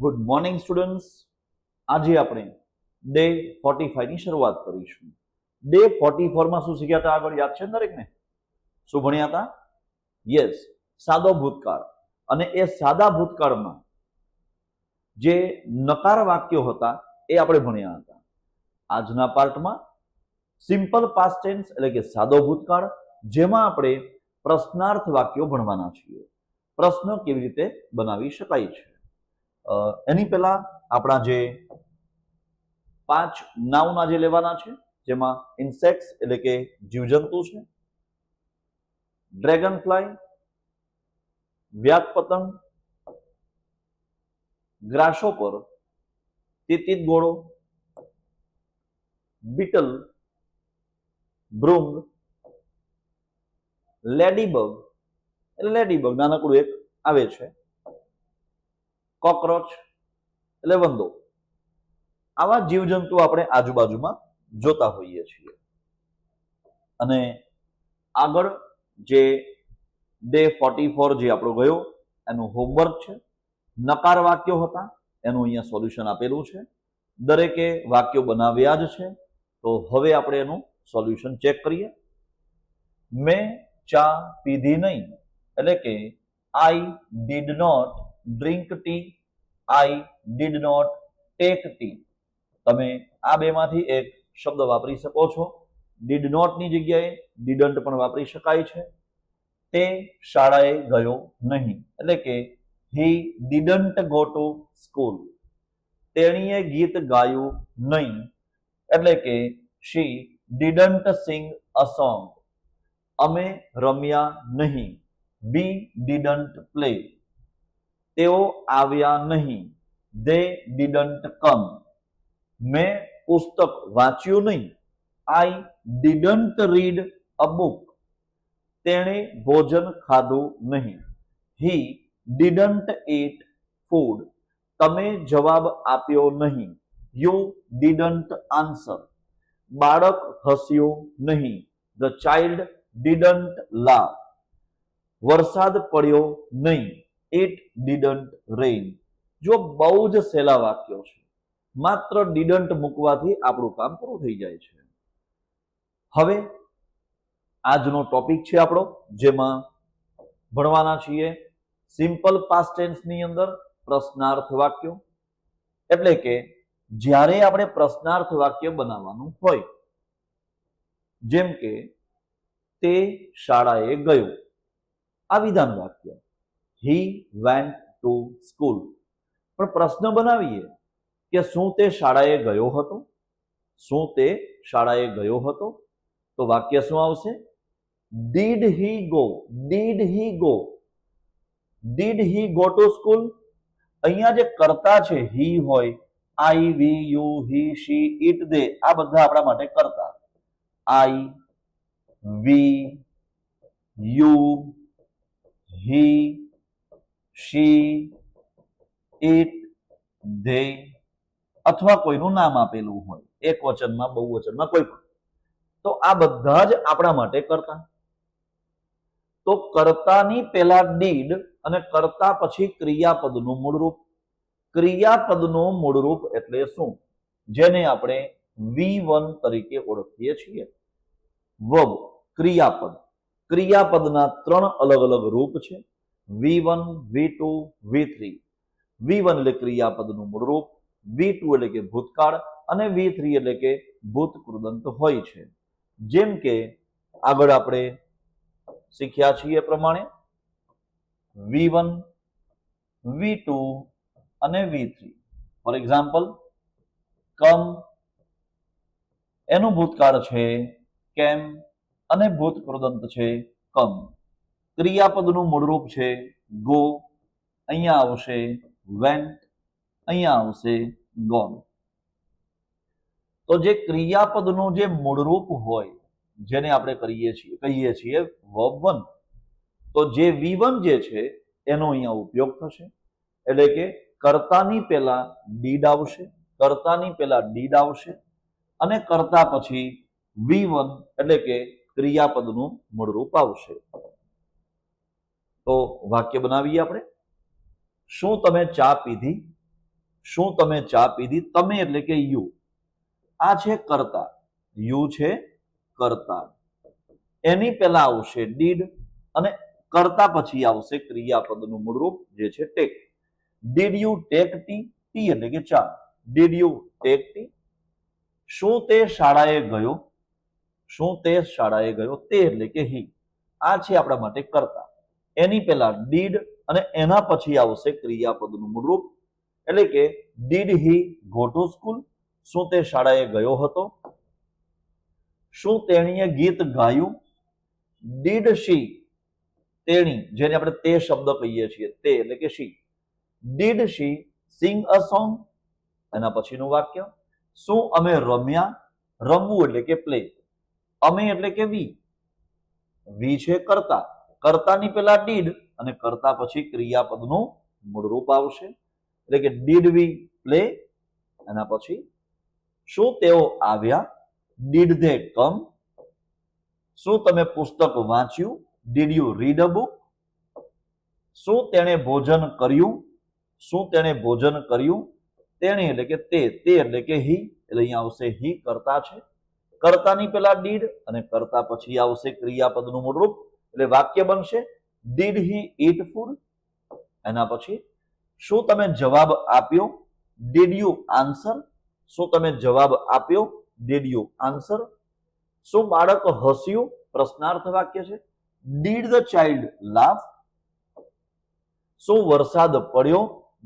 Good morning students. આજે આપણે day 45 ની શરૂઆત કરીશું. ડે 44 માં શું શીખ્યા હતા? આગળ યાદ છે દરેકને? શું ભણ્યા હતા? યસ, સાદો ભૂતકાળ. અને એ સાદા ભૂતકાળમાં જે નકાર વાક્યો હતા એ આપણે ભણ્યા હતા. આજના પાર્ટમાં સિમ્પલ પાસ્ટ ટેન્સ એટલે કે સાદો ભૂતકાળ, જેમાં આપણે પ્રશ્નાર્થ વાક્યો ભણવાના છીએ. પ્રશ્ન કેવી રીતે બનાવી શકાય છે. એની પહેલા આપણા જે 5 નાઉન આજે લેવાના છે, જેમાં ઇન્સેક્ટ્સ એટલે કે જીવજંતુ છે, ડ્રેગન ફ્લાય, વ્યાક પતંગ, ગ્રાસોપર, તીતીત ઘોડો, બીટલ, ભૃંગ, લેડીબગ એટલે લેડીબગ નાનકડું એક આવે છે, કોકરોચ એટલે વંદો. આવા જીવજંતુ આપણે આજુબાજુમાં જોતા હોઈએ છીએ. અને આગળ જે ડે 44 જે આપણો ગયો એનું હોમવર્ક છે. નકાર વાક્યો હતા, એનું અહીંયા સોલ્યુશન આપેલું છે. દરેકે વાક્યો બનાવ્યા જ છે. તો હવે આપણે એનું સોલ્યુશન ચેક કરીએ. મેં ચા પીધી નહીં એટલે કે I did not drink tea, I did not take tea. તમે આ બેમાંથી એક શબ્દ વાપરી શકો છો. ડીડ નોટની જગ્યાએ ડીડન્ટ પણ વાપરી શકાય છે. તે શાળાએ ગયો નહીં એટલે કે હી ડીડન્ટ ગો ટુ સ્કૂલ. તેણીએ ગીત ગાયું નહીં એટલે કે શી ડીડન્ટ સિંગ અ સોંગ. અમે રમ્યા નહીં, વી ડીડન્ટ પ્લે. તેઓ આવ્યા નહીં, ધે ડીડન્ટ કમ. મેં પુસ્તક વાંચ્યું નહીં, આઈ ડીડન્ટ રીડ અ બુક. તેણે ભોજન ખાધું નહીં, હી ડીડન્ટ ઈટ ફૂડ. તમે જવાબ આપ્યો નહીં, યુ ડીડન્ટ આન્સર. બાળક હસ્યું નહીં, ધ ચાઇલ્ડ ડીડન્ટ લાફ. વરસાદ પડ્યો નહીં, ઇટ ડીડન્ટ રેઇન. જો બહુ જ સહેલા વાક્યો છે, માત્ર ડીડન્ટ મૂકવાથી આપણું કામ પૂરું થઈ જાય છે. હવે આજનો ટોપિક છે આપણો, જેમાં ભણવાના છીએ સિમ્પલ પાસ્ટ ટેન્સની અંદર પ્રશ્નાર્થ વાક્યો. એટલે કે જ્યારે આપણે પ્રશ્નાર્થ વાક્ય બનાવવાનું હોય, જેમ કે તે શાળાએ ગયો, આ વિધાન વાક્ય. He went to school. પણ પ્રશ્ન બનાવીએ કે શું તે શાળાએ ગયો હતો? શું તે શાળાએ ગયો હતો? તો વાક્ય શું આવશે? Did he go. Did he go. Did he go to school. અહીંયા જે કર્તા છે હી હોય, I, we, you, he, she, it, they, આ બધા આપણા માટે કર્તા. I, we, you, he, she, it, they, અથવા કોઈનું નામ આપેલું હોય, એક વચનમાં, બહુવચનમાં, કોઈ પણ. તો આ બધા જ આપણા માટે કર્તા. તો કર્તાની પહેલા ડીડ અને કર્તા પછી ક્રિયાપદનું મૂળરૂપ. ક્રિયાપદનું મૂળરૂપ એટલે શું? જેને આપણે V1 તરીકે ઓળખીએ છીએ. વર્બ, ક્રિયાપદ. ક્રિયાપદના 3 અલગ અલગ રૂપ છે, V1, V2, V3. V1 એટલે ક્રિયાપદનું મૂળરૂપ, V2 એટલે કે ભૂતકાળ, અને V3 એટલે કે ભૂત કૃદંત હોય છે. જેમ કે આગળ આપણે શીખ્યા છીએ પ્રમાણે V1, V2 અને V3. ફોર એક્ઝામ્પલ, કમ એનું ભૂતકાળ છે કેમ અને ભૂત કૃદંત છે કમ. ક્રિયાપદનું મૂળરૂપ છે ગો, અહીંયા આવશે વેન્ટ, અહીંયા આવશે ગોન. તો જે ક્રિયાપદનું જે મૂળરૂપ હોય, જેને આપણે કહીએ છીએ વર્બ 1, તો જે V1 જે છે એનો અહીંયા ઉપયોગ થશે. એટલે કે કર્તાની પહેલા ડીડ આવશે, કર્તાની પહેલા ડીડ આવશે, અને કર્તા પછી V1 એટલે કે ક્રિયાપદનું મૂળરૂપ આવશે. તો વાક્ય બનાવીએ આપણે. શું તમે ચા પીધી? શું તમે ચા પીધી? તમે એટલે કે યુ. આ છે કર્તા, યુ છે કર્તા. એની પહેલા આવશે ડીડ અને કર્તા પછી આવશે ક્રિયાપદનું મૂળરૂપ જે છે take. Did you take tea? Tea એટલે કે ચા. Did you take tea? શું તે શાળાએ ગયો? શું તે શાળાએ ગયો? તે એટલે કે હી. આ છે આપણા માટે કર્તા. એની પહેલા ડીડ અને એના પછી આવશે ક્રિયાપદનું મૂળરૂપ એટલે કે did he go to school? શું તે શાળાએ ગયો હતો? શું તેણીએ ગીત ગાયું? Did she? તેણી, જેને આપણે તે શબ્દ કહીએ છીએ, તે એટલે કે શી. Did she Singh a song? એના પછીનું વાક્ય. શું અમે રમ્યા? રમવું એટલે કે પ્લે. અમે એટલે કે વી. વી છે કર્તા. કર્તાની પહેલા ડીડ અને કર્તા પછી ક્રિયાપદનું મૂળરૂપ આવશે એટલે કે ડીડ વી પ્લે? એના પછી શું તેઓ આવ્યા? Did they come? શું તમે પુસ્તક વાંચ્યું? Did you read a book? શું તેણે ભોજન કર્યું? શું તેણે ભોજન કર્યું? તેણે એટલે કે તે એટલે કે હી, એટલે અહીંયા આવશે હી કર્તા છે. કર્તાની પહેલા ડીડ અને કર્તા પછી આવશે ક્રિયાપદનું મૂળરૂપ એટલે વાક્ય બનશે ડીડ હી ઈટ ફૂડ? એના પછી શું તમે જવાબ આપ્યો? Did you answer? શું તમે જવાબ આપ્યો? Did you answer? શું બાળક હસ્યું? પ્રશ્નાર્થ વાક્ય છે. Did the child laugh? શું વરસાદ પડ્યો?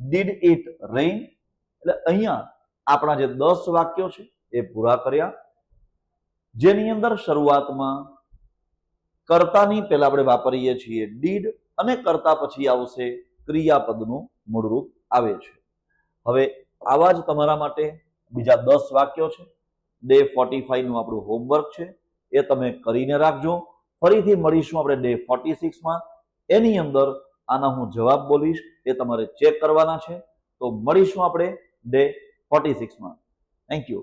Did it rain? એટલે અહીંયા આપણા જે 10 વાક્યો છે એ પૂરા કર્યા, જેની અંદર શરૂઆતમાં કર્તાની પહેલા આપણે વાપરીએ છીએ ડીડ અને કર્તા પછી આવશે ક્રિયાપદનું મૂળરૂપ આવે છે. હવે આવા જ તમારા માટે બીજા 10 વાક્યો છે. ડે 45 નું આપણું હોમવર્ક છે, એ તમે કરીને રાખજો. ફરીથી મળીશું આપણે ડે 46માં. એની અંદર આના હું જવાબ બોલીશ, એ તમારે ચેક કરવાના છે. તો મળીશું આપણે ડે 46માં. Thank you.